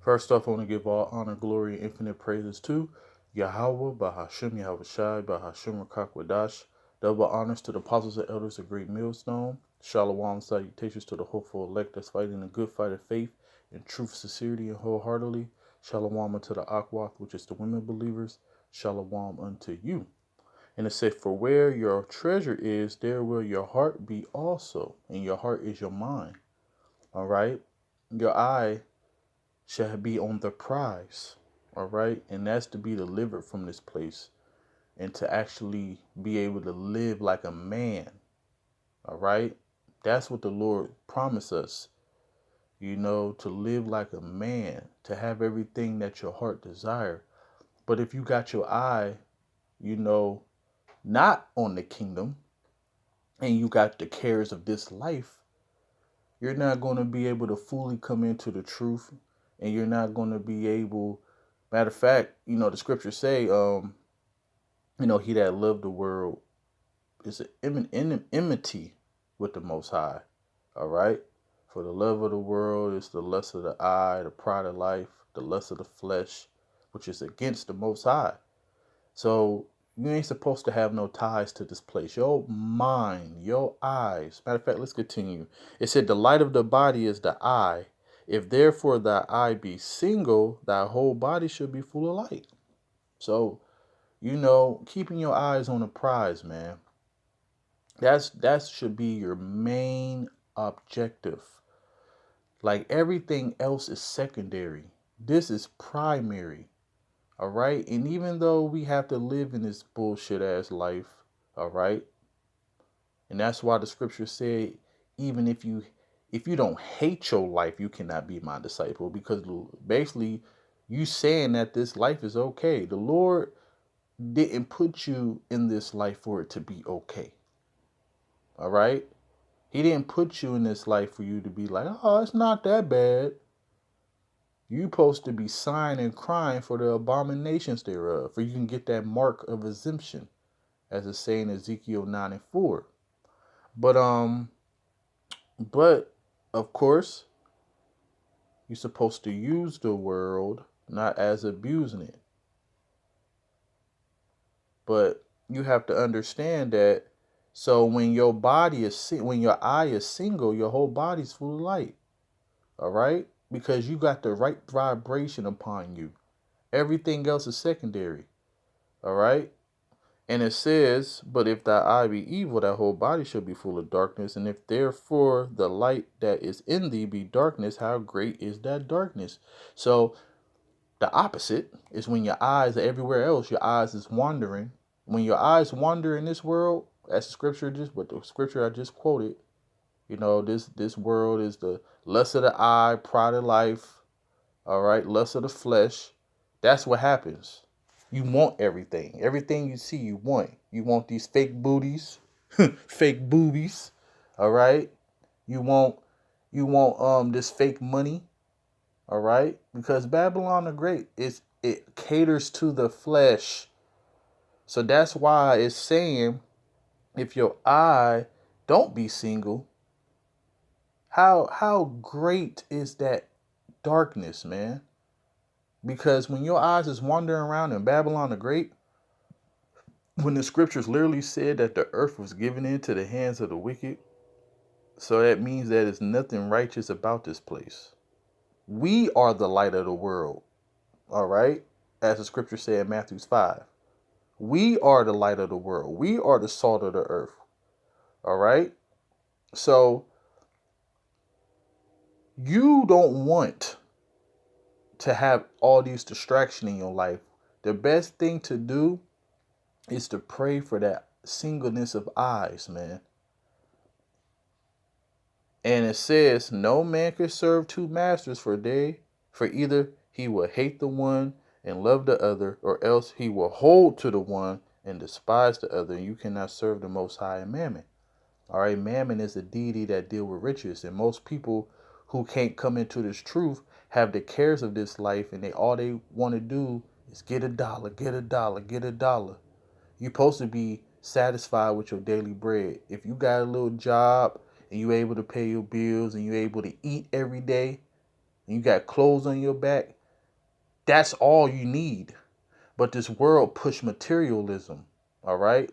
First off, I want to give all honor, glory, and infinite praises to Yahweh, Bahashim, Yahweh Shai, Bahashim, Rakakwadash. Double honors to the apostles and elders of Great Millstone. Shalom, salutations to the hopeful elect that's fighting a good fight of faith in truth, sincerity, and wholeheartedly. Shalom unto the Akwath, which is the women believers. Shalom unto you. And it said, for where your treasure is, there will your heart be also. And your heart is your mind. All right? Your eye shall be on the prize. All right? And that's to be delivered from this place and to actually be able to live like a man. All right? That's what the Lord promised us. To live like a man, to have everything that your heart desire. But if you got your eye, not on the kingdom, and you got the cares of this life, you're not going to be able to fully come into the truth, and you're not going to be able. Matter of fact, the scriptures say, he that loved the world is an enmity with the Most High. All right. For the love of the world is the lust of the eye, the pride of life, the lust of the flesh, which is against the Most High. So you ain't supposed to have no ties to this place. Your mind, your eyes. Matter of fact, let's continue. It said the light of the body is the eye. If therefore thy eye be single, thy whole body should be full of light. So, keeping your eyes on the prize, man. That should be your main objective. Like everything else is secondary. This is primary. All right. And even though we have to live in this bullshit ass life, all right. And that's why the scripture said, even if you don't hate your life, you cannot be my disciple, because basically you saying that this life is okay. The Lord didn't put you in this life for it to be okay. All right. He didn't put you in this life for you to be like, oh, it's not that bad. You supposed to be sighing and crying for the abominations thereof, for you can get that mark of exemption, as it say in Ezekiel 9:4. But of course, you're supposed to use the world not as abusing it. But you have to understand that. So when your eye is single, your whole body's full of light. All right, because you got the right vibration upon you. Everything else is secondary. All right. And it says, but if thy eye be evil, thy whole body shall be full of darkness. And if therefore the light that is in thee be darkness, how great is that darkness? So the opposite is when your eyes are everywhere else, your eyes is wandering. When your eyes wander in this world, as the scripture I just quoted, this world is the lust of the eye, pride of life, all right, lust of the flesh. That's what happens. You want everything. Everything you see, you want. You want these fake booties, fake boobies, all right? You want this fake money, all right? Because Babylon the Great it caters to the flesh. So that's why it's saying, if your eye don't be single, how great is that darkness, man? Because when your eyes is wandering around in Babylon the Great, when the scriptures literally said that the earth was given into the hands of the wicked, so that means that there's nothing righteous about this place. We are the light of the world, all right? As the scripture said in Matthew 5. We are the light of the world. We are the salt of the earth, all right? So you don't want to have all these distractions in your life. The best thing to do is to pray for that singleness of eyes, man. And it says, no man can serve two masters, for either he will hate the one and love the other, or else he will hold to the one and despise the other. And you cannot serve the Most High and Mammon. All right, Mammon is a deity that deal with riches, and most people who can't come into this truth have the cares of this life, and all they want to do is get a dollar, get a dollar, get a dollar. You're supposed to be satisfied with your daily bread. If you got a little job and you're able to pay your bills and you're able to eat every day and you got clothes on your back, That's all you need. But this world push materialism, all right?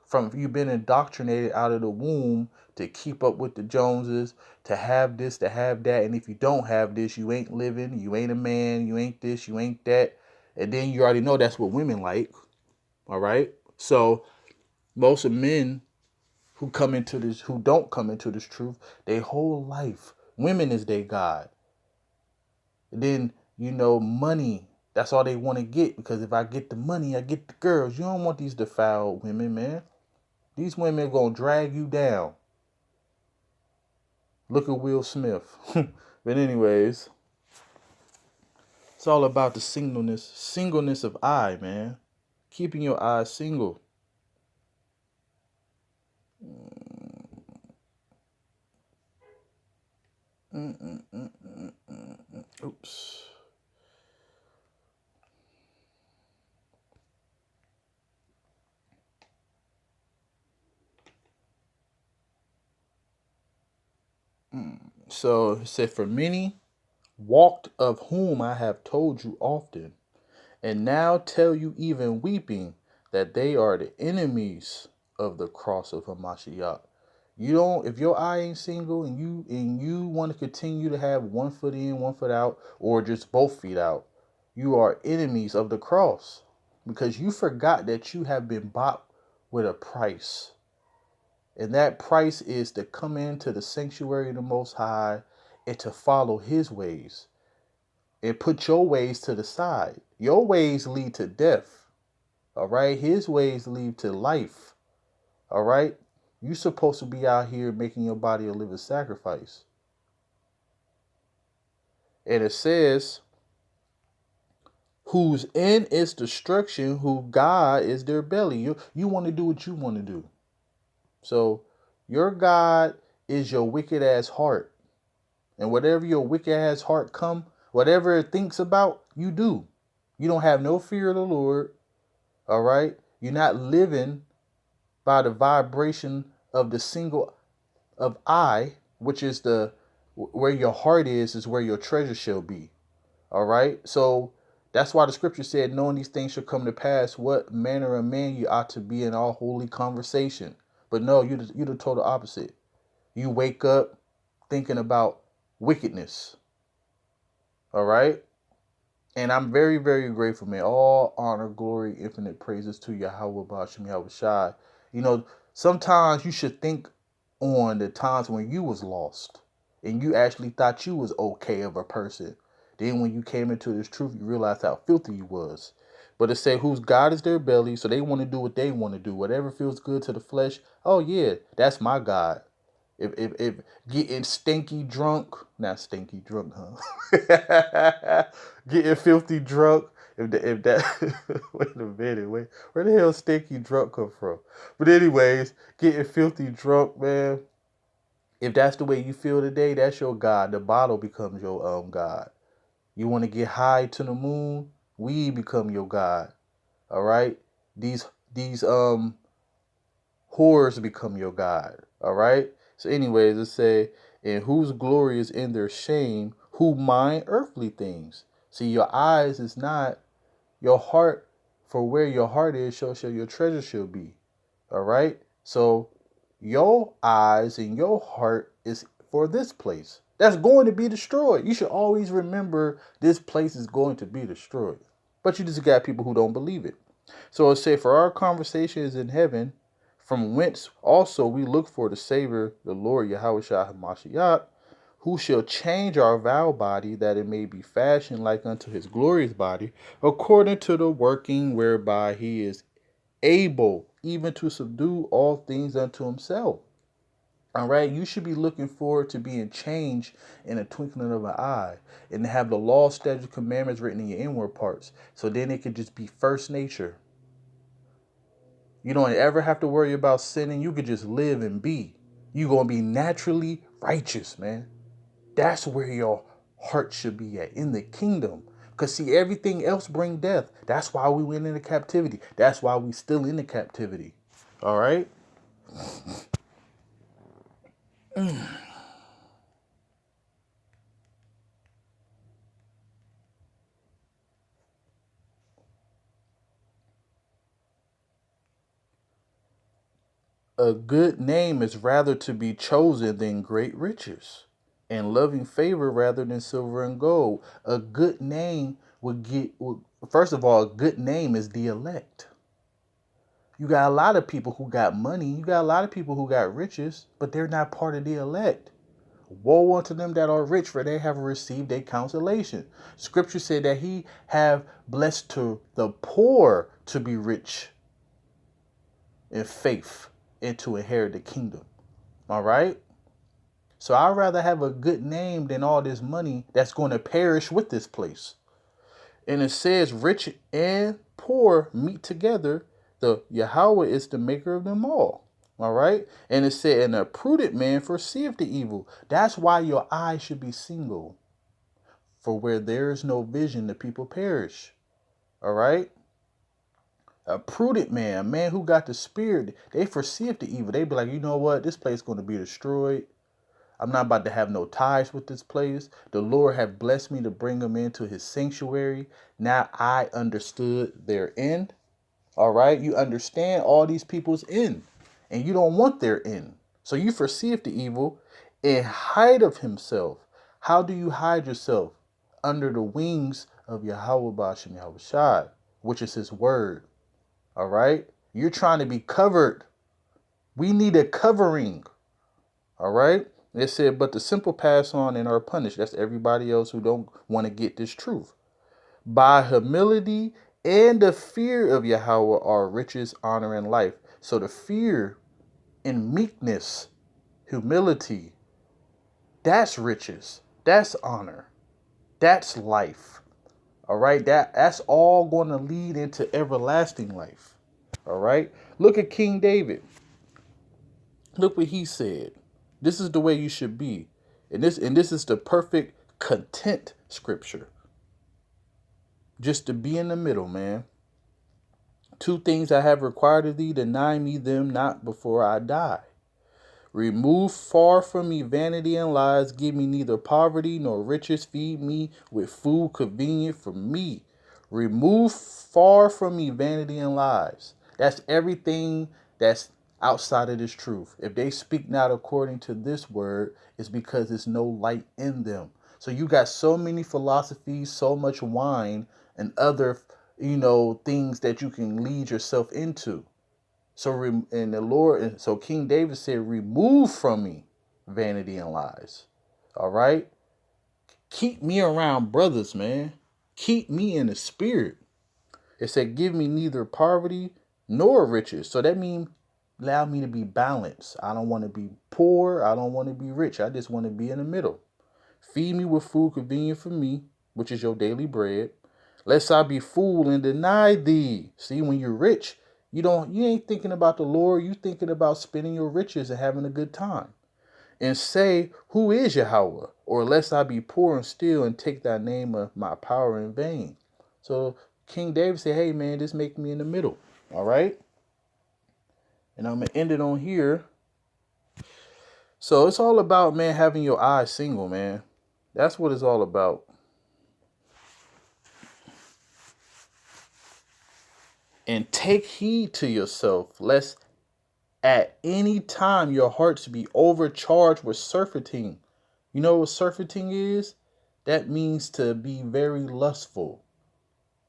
From you've been indoctrinated out of the womb to keep up with the Joneses, to have this, to have that. And if you don't have this, you ain't living, you ain't a man, you ain't this, you ain't that. And then you already know that's what women like, all right? So most of men who don't come into this truth, their whole life, women is their God. And then, money, that's all they want to get, because if I get the money, I get the girls. You don't want these defiled women, man. These women gonna drag you down. Look at Will Smith. But anyways, it's all about the singleness of eye, man. Keeping your eyes single. Oops. So it said, for many walked, of whom I have told you often, and now tell you even weeping, that they are the enemies of the cross of Hamashiach. You don't, if your eye ain't single, and you want to continue to have one foot in, one foot out, or just both feet out, you are enemies of the cross, because you forgot that you have been bought with a price. And that price is to come into the sanctuary of the Most High and to follow his ways and put your ways to the side. Your ways lead to death. All right. His ways lead to life. All right. You're supposed to be out here making your body a living sacrifice. And it says, whose end is destruction, who God is their belly. You want to do what you want to do. So your God is your wicked ass heart. And whatever your wicked ass heart whatever it thinks about, you do. You don't have no fear of the Lord. All right. You're not living by the vibration of the single of I, which is where your heart is where your treasure shall be. All right. So that's why the scripture said, knowing these things shall come to pass, what manner of man you ought to be in all holy conversation. But no, you're the total opposite. You wake up thinking about wickedness. All right. And I'm very, very grateful, man. All honor, glory, infinite praises to Yahweh Bashim Yahweh Shai. Sometimes you should think on the times when you was lost and you actually thought you was okay of a person. Then when you came into this truth, you realized how filthy you was. But it said, whose God is their belly, so they want to do what they want to do. Whatever feels good to the flesh. Oh yeah, that's my God. If getting stinky drunk, not stinky drunk, huh? Getting filthy drunk. If that wait a minute, where the hell stinky drunk come from? But anyways, getting filthy drunk, man. If that's the way you feel today, that's your God. The bottle becomes your God. You want to get high to the moon, weed become your God. All right? These whores become your God. All right? So anyways, it say, and whose glory is in their shame, who mind earthly things. See, your eyes is not your heart. For where your heart is, so shall your treasure shall be. All right? So your eyes and your heart is for this place. That's going to be destroyed. You should always remember this place is going to be destroyed. But you just got people who don't believe it. So it say, for our conversation is in heaven, from whence also we look for the Savior, the Lord Yahweh Shah HaMashiach, who shall change our vile body, that it may be fashioned like unto his glorious body, according to the working whereby he is able even to subdue all things unto himself. All right, you should be looking forward to being changed in a twinkling of an eye, and to have the law, statutes, commandments written in your inward parts, so then it could just be first nature. You don't ever have to worry about sinning. You could just live and be. You're going to be naturally righteous, man. That's where your heart should be at, in the kingdom. Because see, everything else bring death. That's why we went into captivity. That's why we still in the captivity. All right? A good name is rather to be chosen than great riches, and loving favor rather than silver and gold. A good name first of all, a good name is the elect. You got a lot of people who got money, you got a lot of people who got riches, but they're not part of the elect. Woe unto them that are rich, for they have received a consolation. Scripture said that he have blessed to the poor to be rich in faith and to inherit the kingdom. All right? So I'd rather have a good name than all this money that's going to perish with this place. And it says, rich and poor meet together. The Yahweh is the maker of them all. All right. And it said, and a prudent man foreseeth the evil. That's why your eye should be single. For where there is no vision, the people perish. All right. A prudent man, a man who got the spirit, they foreseeth the evil. They be like, you know what? This place is going to be destroyed. I'm not about to have no ties with this place. The Lord have blessed me to bring them into his sanctuary. Now I understood their end. All right. You understand all these people's end, and you don't want their end. So you foresee the evil and hide of himself. How do you hide yourself? Under the wings of Yahweh Bashem Yahweh Shai, which is his word. All right. You're trying to be covered. We need a covering. All right. It said, but the simple pass on and are punished. That's everybody else who don't want to get this truth. By humility and the fear of Yahweh are riches, honor, and life. So the fear and meekness, humility, that's riches. That's honor. That's life. All right. That's all going to lead into everlasting life. All right. Look at King David. Look what he said. This is the way you should be. And this is the perfect content scripture. Just to be in the middle, man. 2 things I have required of thee, deny me them not before I die. Remove far from me vanity and lies. Give me neither poverty nor riches. Feed me with food convenient for me. Remove far from me vanity and lies. That's everything that's outside of this truth. If they speak not according to this word, it's because there's no light in them. So you got so many philosophies, so much wine, and other, things that you can lead yourself into. So, and the Lord, so King David said, remove from me vanity and lies. All right. Keep me around brothers, man. Keep me in the spirit. It said, give me neither poverty nor riches. So that means allow me to be balanced. I don't want to be poor. I don't want to be rich. I just want to be in the middle. Feed me with food convenient for me, which is your daily bread. Lest I be fool and deny thee. See, when you're rich, you ain't thinking about the Lord. You thinking about spending your riches and having a good time. And say, who is Yahweh? Or lest I be poor and steal and take thy name of my power in vain. So King David said, hey man, just make me in the middle. All right. And I'm going to end it on here. So it's all about, man, having your eyes single, man. That's what it's all about. And take heed to yourself, lest at any time your hearts be overcharged with surfeiting. You know what surfeiting is? That means to be very lustful.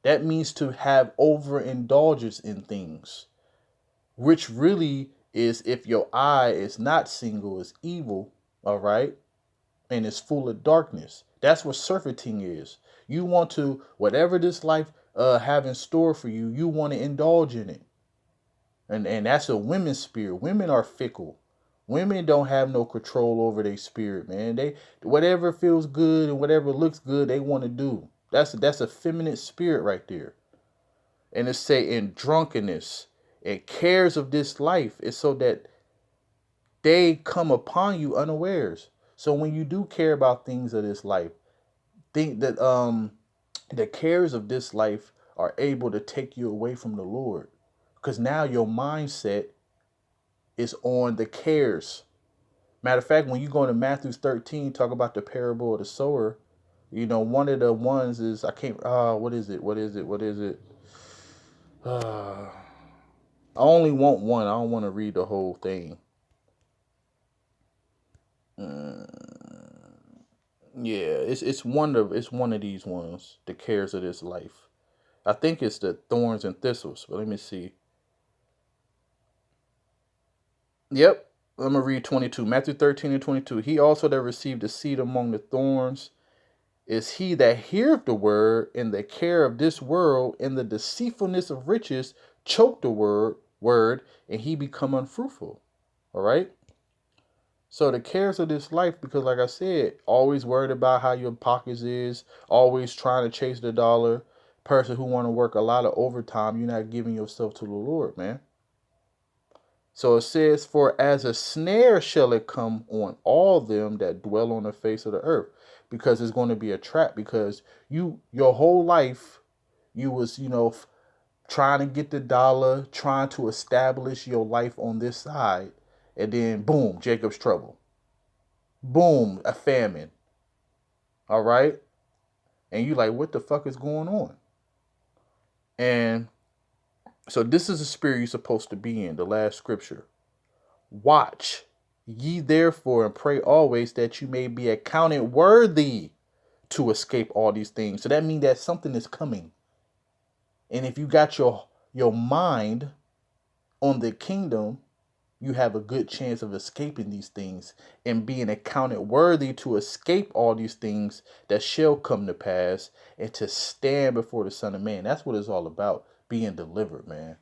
That means to have overindulgence in things, which really is, if your eye is not single, is evil, all right? And it's full of darkness. That's what surfeiting is. You want to, whatever this life have in store for you, you want to indulge in it. And that's a women's spirit. Women are fickle. Women don't have no control over their spirit, man. They, whatever feels good and whatever looks good, they want to do. That's a feminine spirit right there. And it say in drunkenness and cares of this life is so that they come upon you unawares. So when you do care about things of this life, think that the cares of this life are able to take you away from the Lord. Because now your mindset is on the cares. Matter of fact, when you go into Matthew 13, talk about the parable of the sower, one of the ones is, what is it? I only want one. I don't want to read the whole thing. Yeah, it's one of these ones. The cares of this life. I think it's the thorns and thistles. But let me see. Yep. I'm gonna read 22. Matthew 13 and 22. He also that received a seed among the thorns is he that heareth the word, and the care of this world and the deceitfulness of riches choke the word, and he become unfruitful. All right. So the cares of this life, because like I said, always worried about how your pockets is, always trying to chase the dollar, person who want to work a lot of overtime, you're not giving yourself to the Lord, man. So it says, for as a snare shall it come on all them that dwell on the face of the earth, because it's going to be a trap, because your whole life, you was, trying to get the dollar, trying to establish your life on this side, and then boom, Jacob's trouble. Boom, a famine. All right. And you like, what the fuck is going on? And so this is the spirit you're supposed to be in, the last scripture. Watch ye therefore and pray always that you may be accounted worthy to escape all these things. So that means that something is coming. And if you got your mind on the kingdom, you have a good chance of escaping these things and being accounted worthy to escape all these things that shall come to pass and to stand before the Son of Man. That's what it's all about, being delivered, man.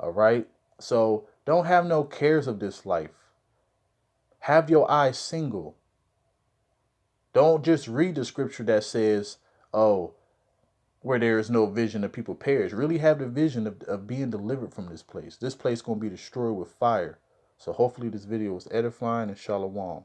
All right? So don't have no cares of this life. Have your eyes single. Don't just read the scripture that says, oh, where there is no vision, the people perish. Really have the vision of being delivered from this place. This place is going to be destroyed with fire. So hopefully this video was edifying, and shalom.